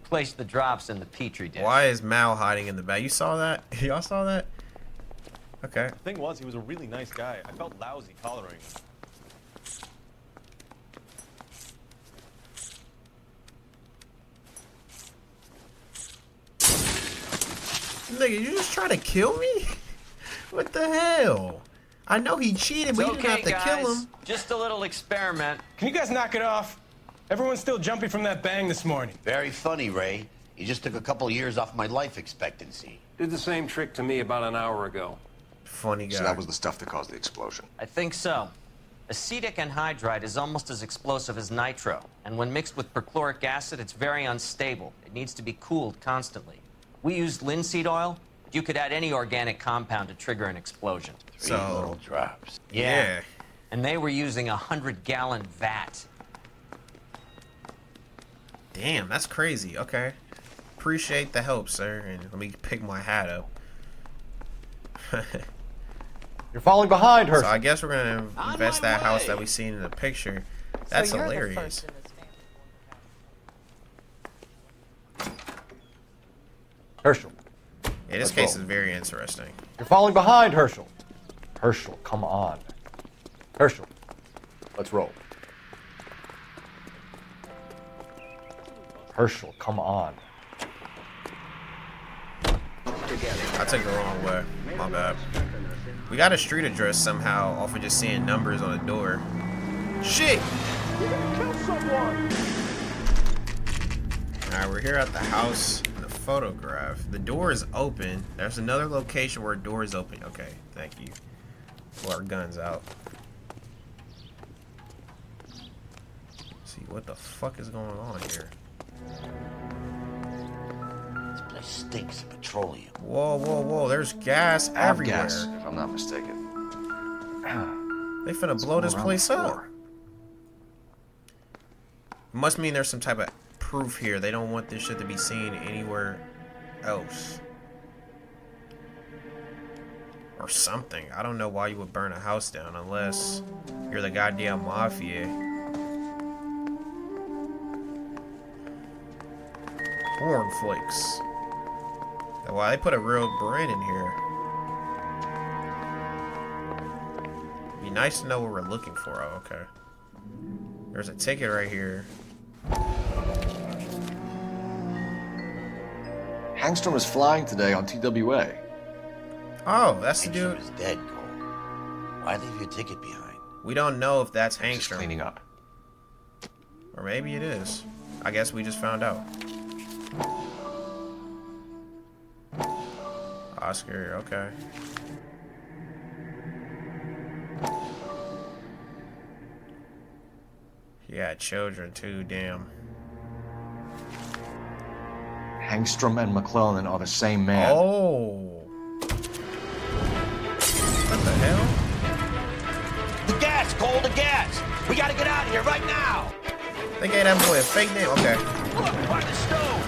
Place the drops in the petri dish. Why is Mal hiding in the back? You saw that? Y'all saw that? Okay. The thing was, he was a really nice guy. I felt lousy collaring him. Nigga, you just trying to kill me? What the hell? I know he cheated, but you didn't have to kill him. Just a little experiment. Can you guys knock it off? Everyone's still jumping from that bang this morning. Very funny, Ray. You just took a couple years off my life expectancy. Did the same trick to me about an hour ago. Funny guy. So that was the stuff that caused the explosion. I think so. Acetic anhydride is almost as explosive as nitro, and when mixed with perchloric acid, it's very unstable. It needs to be cooled constantly. We used linseed oil, but you could add any organic compound to trigger an explosion. Three little drops. Yeah. And they were using a 100-gallon vat. Damn, that's crazy. Okay. Appreciate the help, sir. And let me pick my hat up. You're falling behind, Herschel. So I guess we're gonna invest that house that we seen in the picture. That's so you're hilarious. The first in this family. Herschel. Yeah, this case is very interesting. You're falling behind, Herschel. Herschel, come on. Herschel, let's roll. Herschel, come on. I took the wrong way. My bad. We got a street address somehow off of just seeing numbers on the door. Shit! You're gonna kill someone! Alright, we're here at the house in the photograph. The door is open. There's another location where a door is open. Okay, thank you. Pull our guns out. See what the fuck is going on here. This place stinks of petroleum. Whoa, whoa, whoa. There's gas Have everywhere. gas, if I'm not mistaken. They finna blow this place up. Must mean there's some type of proof here. They don't want this shit to be seen anywhere else. Or something. I don't know why you would burn a house down unless you're the goddamn mafia. Cornflakes. Wow, they put a real brand in here. Be nice to know what we're looking for. Oh, okay. There's a ticket right here. Hangstrom is flying today on TWA. Oh, that's the Hangstrom dude. is dead, Cole. Why leave your ticket behind? We don't know if that's Just Hangstrom. cleaning up. Or maybe it is. I guess we just found out. Oscar, okay. He had children too, damn. Hangstrom and McClellan are the same man. Oh. What the hell? The gas, Cole, the gas! We gotta get out of here right now! They gave that boy a fake name? Okay. Look, by the stove!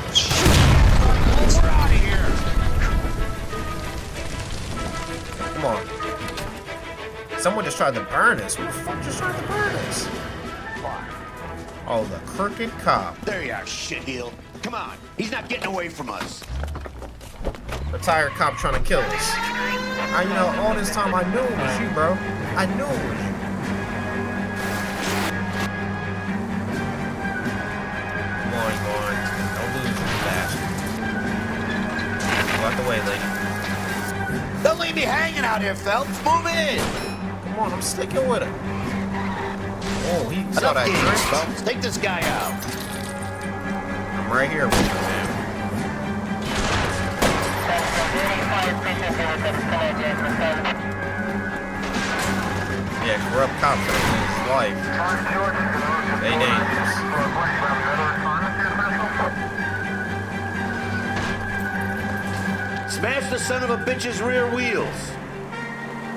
We're out of here! Come on. Someone just tried to burn us. Who the fuck just tried to burn us? Oh, the crooked cop. There you are, shitheel. Come on, he's not getting away from us. Retired cop trying to kill us. You know, all this time I knew it was you, bro. I knew it was you. Come on, come on. Don't lose, you bastard. Go out the way, lady. Don't leave me hanging out here, Phelps. Move in! Come on, I'm sticking with him. Oh, he saw that drink. Phelps. Take this guy out. I'm right here with you, man. Yeah, corrupt cop for his life. They dangerous. Smash the son of a bitch's rear wheels.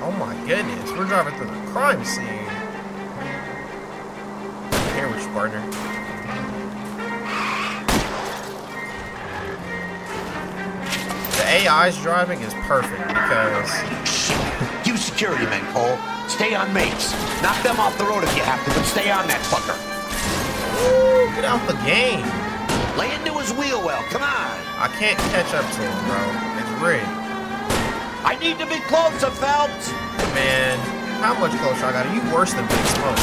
Oh my goodness, we're driving through the crime scene. Here with you, partner. The AI's driving is perfect because... You security men, Cole. Stay on mates. Knock them off the road if you have to, but stay on that fucker. Ooh, get out the game. Lay into his wheel well, come on. I can't catch up to him, bro. It's rigged. I need to be closer, Phelps. Man, how much closer I got? You worse than Big Smoke.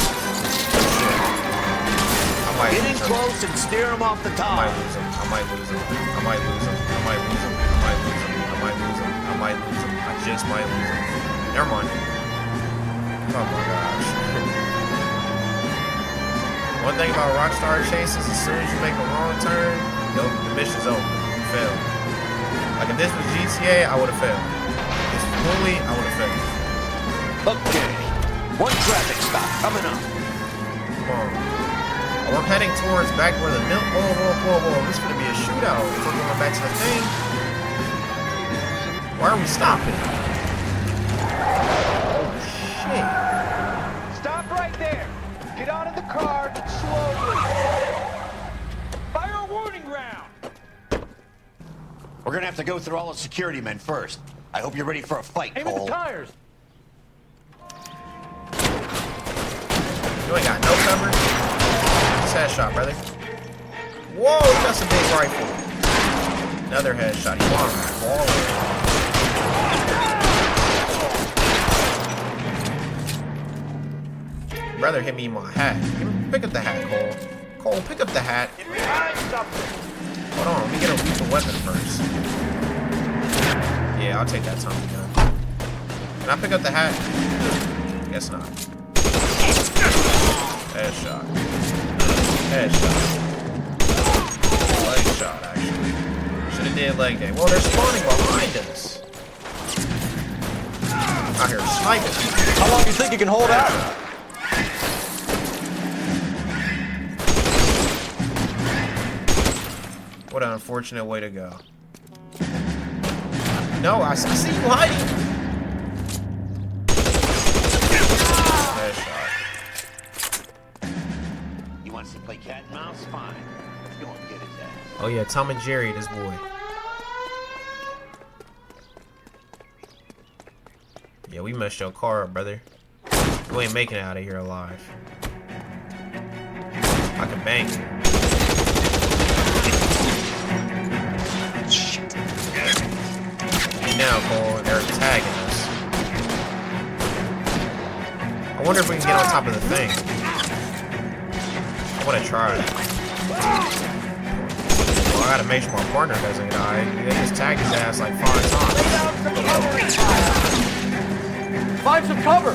Get in close and steer him off the top. I might lose him. I might lose him. I might lose him. I might lose him. I might lose him. I might lose him. I might lose him. I just might lose him. Never mind. Oh my gosh. One thing about Rockstar chases, as soon as you make a wrong turn, the mission's over. You fail. Like if this was GTA, I would have failed. If this was Bully, I would have failed. Okay. One traffic stop coming up. Come on. We're heading towards back where the milk. Whoa, whoa, whoa, whoa. This is going to be a shootout. If we're going back to the thing. Why are we stopping? Oh, shit. Stop right there. Get out of the car slowly. Fire a warning round. We're gonna have to go through all the security men first. I hope you're ready for a fight, Aim at Cole. the tires. You ain't got no cover. Headshot, brother. Whoa, that's a big rifle. Another headshot. You want him falling. Brother hit me in my hat. Pick up the hat, Cole. Cole, pick up the hat. Hold on, let me get a lethal weapon first. Yeah, I'll take that Tommy gun. Can I pick up the hat? Guess not. Headshot. Headshot. Leg shot, actually. Should have did leg day. Well, they're spawning behind us. Out here sniping. How long do you think you can hold out? What an unfortunate way to go. No, I see you hiding. He wants to play cat and mouse? Fine. Let's go and get his ass. Oh yeah, Tom and Jerry, this boy. Yeah, we messed your car up, brother. You ain't making it out of here alive. I can bang you. Shit. Hey now, Cole, they're tagging us. I wonder if we can get on top of the thing. I want to try. Well, I gotta make sure my partner doesn't die. They just tagged his ass like 5 times. Find some cover!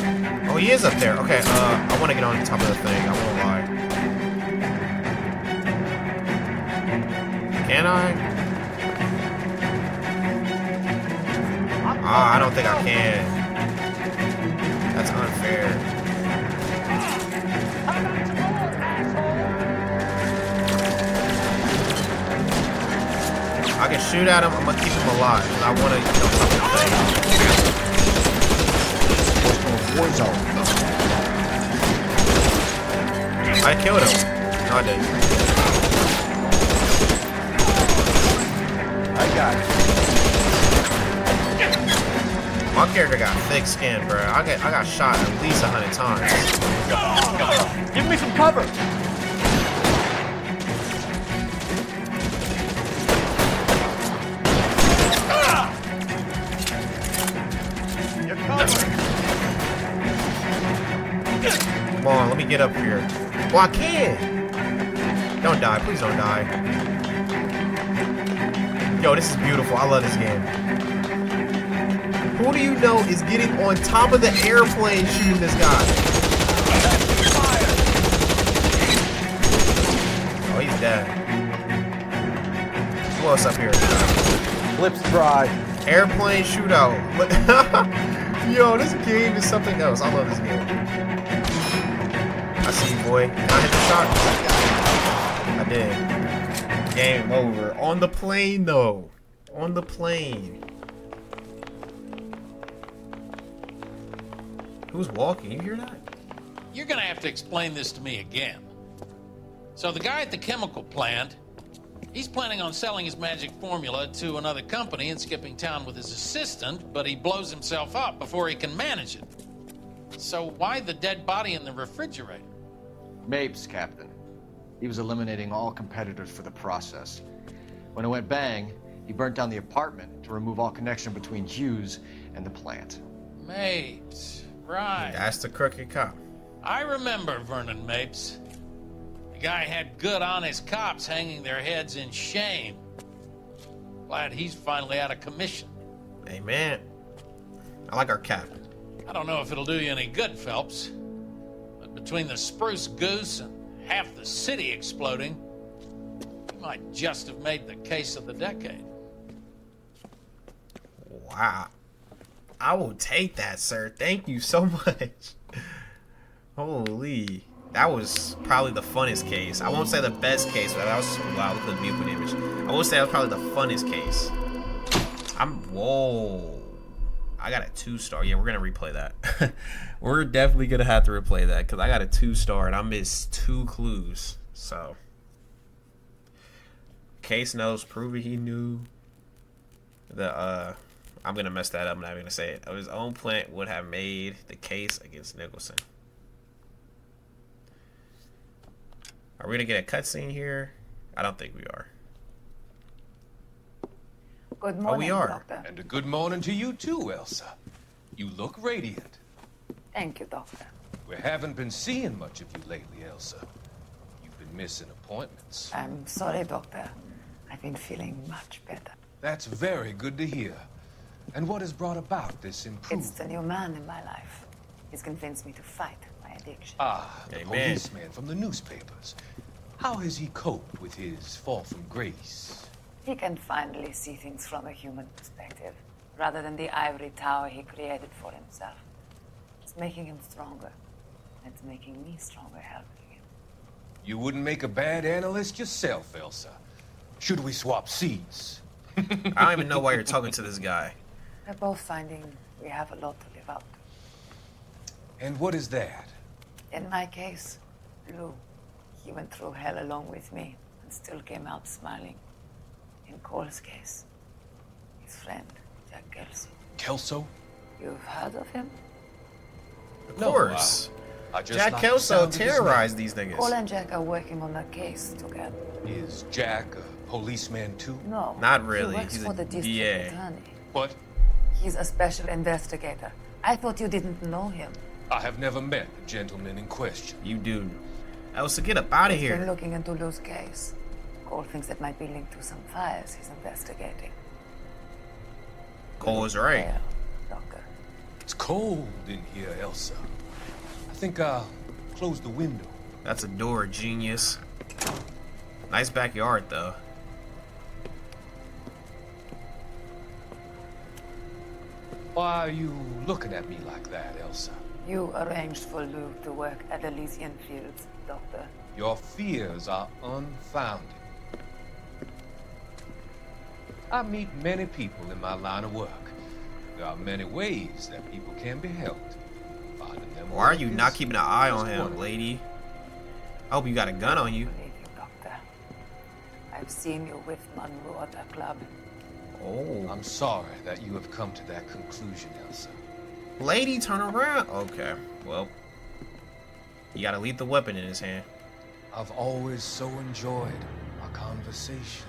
Oh, he is up there. Okay, I want to get on top of the thing. I won't lie. Can I? Ah, I don't think I can. That's unfair. I can shoot at him. I'm gonna keep him alive. I want to get on top of the thing. War zone. I killed him. No, I didn't. I got it. My character got thick skin, bro. I got shot at least 100 times. Give me some cover! Come on, let me get up here. Well, I can. Don't die. Please don't die. Yo, this is beautiful. I love this game. Who do you know is getting on top of the airplane shooting this guy? Oh, he's dead. Who else up here? Lips dry. Airplane shootout. Yo, this game is something else. I love this game. I see you, boy. Can I hit the shot? I did. Game over. On the plane, though. On the plane. Who's walking? You hear that? You're gonna have to explain this to me again. So the guy at the chemical plant, he's planning on selling his magic formula to another company and skipping town with his assistant, but he blows himself up before he can manage it. So why the dead body in the refrigerator? Mapes, Captain. He was eliminating all competitors for the process. When it went bang, he burnt down the apartment to remove all connection between Hughes and the plant. Mapes, right. That's the crooked cop. I remember Vernon Mapes. The guy had good, honest cops hanging their heads in shame. Glad he's finally out of commission. Amen. I like our cap. I don't know if it'll do you any good, Phelps. But between the spruce goose and half the city exploding, you might just have made the case of the decade. Wow. I will take that, sir. Thank you so much. Holy. That was probably the funnest case. I won't say the best case, but that was wow, look at the viewpoint image. I will say that was probably the funnest case. Whoa. I got a 2-star. Yeah, we're gonna replay that. We're definitely gonna have to replay that because I got a 2-star and I missed 2 clues. So case knows, proving he knew. I'm gonna mess that up. I'm not even gonna say it. Of his own plant would have made the case against Nicholson. Are we gonna get a cutscene here? I don't think we are. Good morning, we are. Doctor. And a good morning to you too, Elsa. You look radiant. Thank you, Doctor. We haven't been seeing much of you lately, Elsa. You've been missing appointments. I'm sorry, Doctor. I've been feeling much better. That's very good to hear. And what has brought about this improvement? It's the new man in my life. He's convinced me to fight my addiction. Ah, the policeman from the newspapers. How has he coped with his fall from grace? He can finally see things from a human perspective, rather than the ivory tower he created for himself. It's making him stronger. It's making me stronger helping him. You wouldn't make a bad analyst yourself, Elsa. Should we swap seats? I don't even know why you're talking to this guy. We're both finding we have a lot to live up to. And what is that? In my case, Lou. He went through hell along with me and still came out smiling. In Cole's case, his friend, Jack Kelso. Kelso? You've heard of him? Of course. I just Jack like the Kelso sound of his terrorized name. these niggas. Cole and Jack are working on a case together. Is Jack a policeman too? No. Not really. He works He's for a the district DA. attorney. What? He's a special investigator. I thought you didn't know him. I have never met the gentleman in question. You do. Elsa, get up out of He's been here. looking into Lou's case. Cole thinks it might be linked to some fires he's investigating. Cole is right. There, Doctor. It's cold in here, Elsa. I think I'll close the window. That's a door, genius. Nice backyard, though. Why are you looking at me like that, Elsa? You arranged for Lou to work at Elysian Fields, Doctor. Your fears are unfounded. I meet many people in my line of work. There are many ways that people can be helped. Finding them Why are you is not keeping an eye on just him, one. lady? I hope you got a gun on you. I believe you, Doctor. I've seen you with Monroe at the club. Oh. I'm sorry that you have come to that conclusion, Elsa. Lady, turn around. Okay, well. You got a lethal weapon in his hand. I've always so enjoyed our conversation.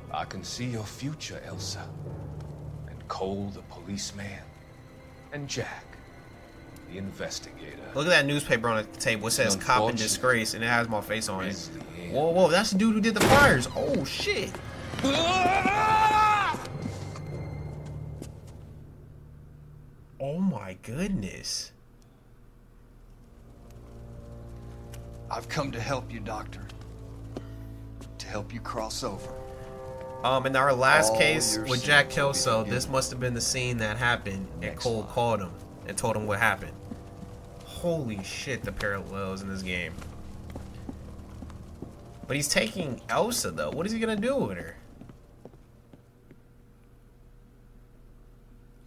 I can see your future, Elsa. And Cole, the policeman. And Jack, the investigator. Look at that newspaper on the table. It says cop in disgrace, and it has my face on it. Whoa, whoa, that's the dude who did the fires. Oh, shit. Oh, my goodness. I've come to help you, Doctor. To help you cross over. In our last All case your with Jack sins will be Kelso, forgiven. this must have been the scene that happened, and Cole called him and told him what happened. Holy shit, the parallels in this game. But he's taking Elsa, though. What is he gonna do with her?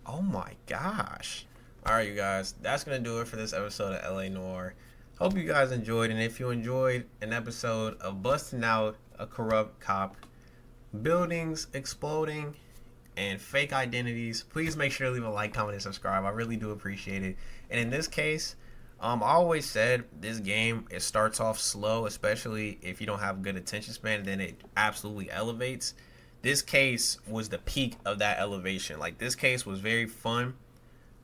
Oh my gosh. Alright, you guys. That's gonna do it for this episode of LA Noire. Hope you guys enjoyed, and if you enjoyed an episode of busting out a corrupt cop, buildings exploding, and fake identities, please make sure to leave a like, comment, and subscribe. I really do appreciate it. And in this case, I always said this game, it starts off slow, especially if you don't have good attention span, then it absolutely elevates. This case was the peak of that elevation. Like, this case was very fun.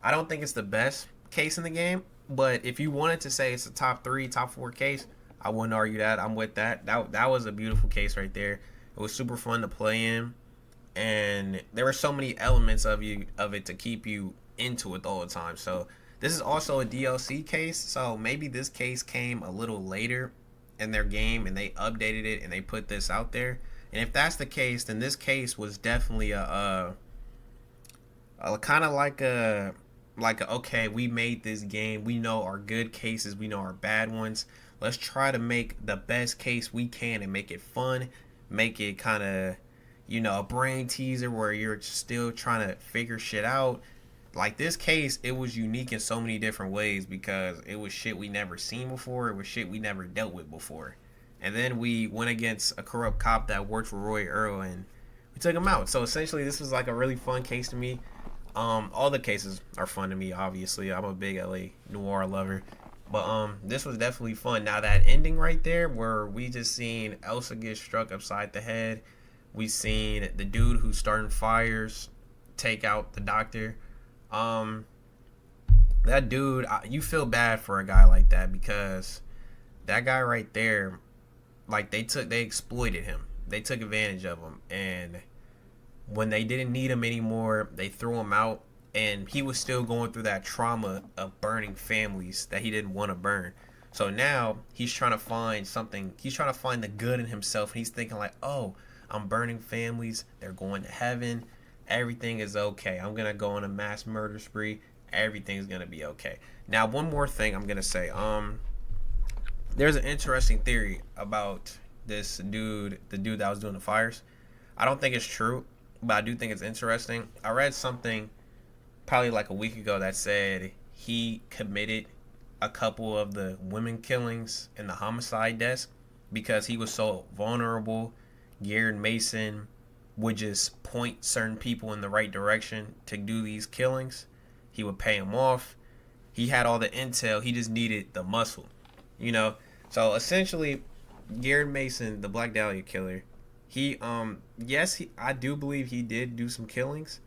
I don't think it's the best case in the game, but if you wanted to say it's a top 3, top 4 case, I wouldn't argue that. I'm with that. That was a beautiful case right there. It was super fun to play in, and there were so many elements of it to keep you into it all the time. So this is also a DLC case, so maybe this case came a little later in their game and they updated it and they put this out there. And if that's the case, then this case was definitely a kind of like a okay, we made this game, we know our good cases, we know our bad ones, let's try to make the best case we can and make it fun, make it kind of, you know, a brain teaser where you're still trying to figure shit out. Like, this case, it was unique in so many different ways because it was shit we never seen before, it was shit we never dealt with before. And then we went against a corrupt cop that worked for Roy Earl and we took him out. So essentially this was like a really fun case to me. All the cases are fun to me, obviously. I'm a big LA Noire lover. But this was definitely fun. Now that ending right there where we just seen Elsa get struck upside the head. We seen the dude who's starting fires take out the doctor. That dude, you feel bad for a guy like that because that guy right there, like, they exploited him. They took advantage of him, and when they didn't need him anymore, they threw him out, and he was still going through that trauma of burning families that he didn't want to burn. So now he's trying to find something. He's trying to find the good in himself, and he's thinking like, oh, I'm burning families. They're going to heaven. Everything is okay. I'm going to go on a mass murder spree. Everything's going to be okay. Now, one more thing I'm going to say. There's an interesting theory about this dude, the dude that was doing the fires. I don't think it's true, but I do think it's interesting. I read something probably like a week ago that said he committed a couple of the women killings in the homicide desk because he was so vulnerable. Garrett Mason would just point certain people in the right direction to do these killings. He would pay them off. He had all the intel. He just needed the muscle, you know? So essentially, Garrett Mason, the Black Dahlia killer, he, I do believe he did do some killings,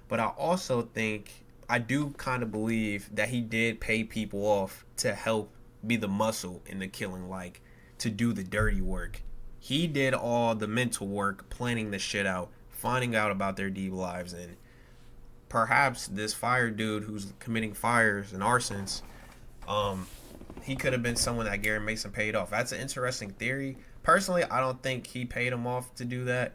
but I also think, I do kind of believe that he did pay people off to help be the muscle in the killing, like to do the dirty work. He did all the mental work, planning the shit out, finding out about their deep lives, and perhaps this fire dude who's committing fires and arsons, he could have been someone that Garrett Mason paid off. That's an interesting theory. Personally, I don't think he paid him off to do that.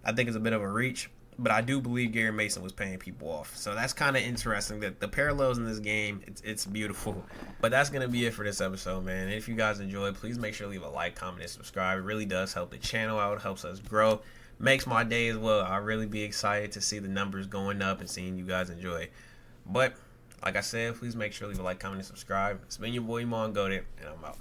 I think it's a bit of a reach, but I do believe Garrett Mason was paying people off. So that's kind of interesting. That the parallels in this game, it's beautiful. But that's going to be it for this episode, man. And if you guys enjoyed, please make sure to leave a like, comment, and subscribe. It really does help the channel out. It helps us grow. Makes my day as well. I'll really be excited to see the numbers going up and seeing you guys enjoy. But like I said, please make sure to leave a like, comment, and subscribe. It's been your boy Mon Goated, and I'm out.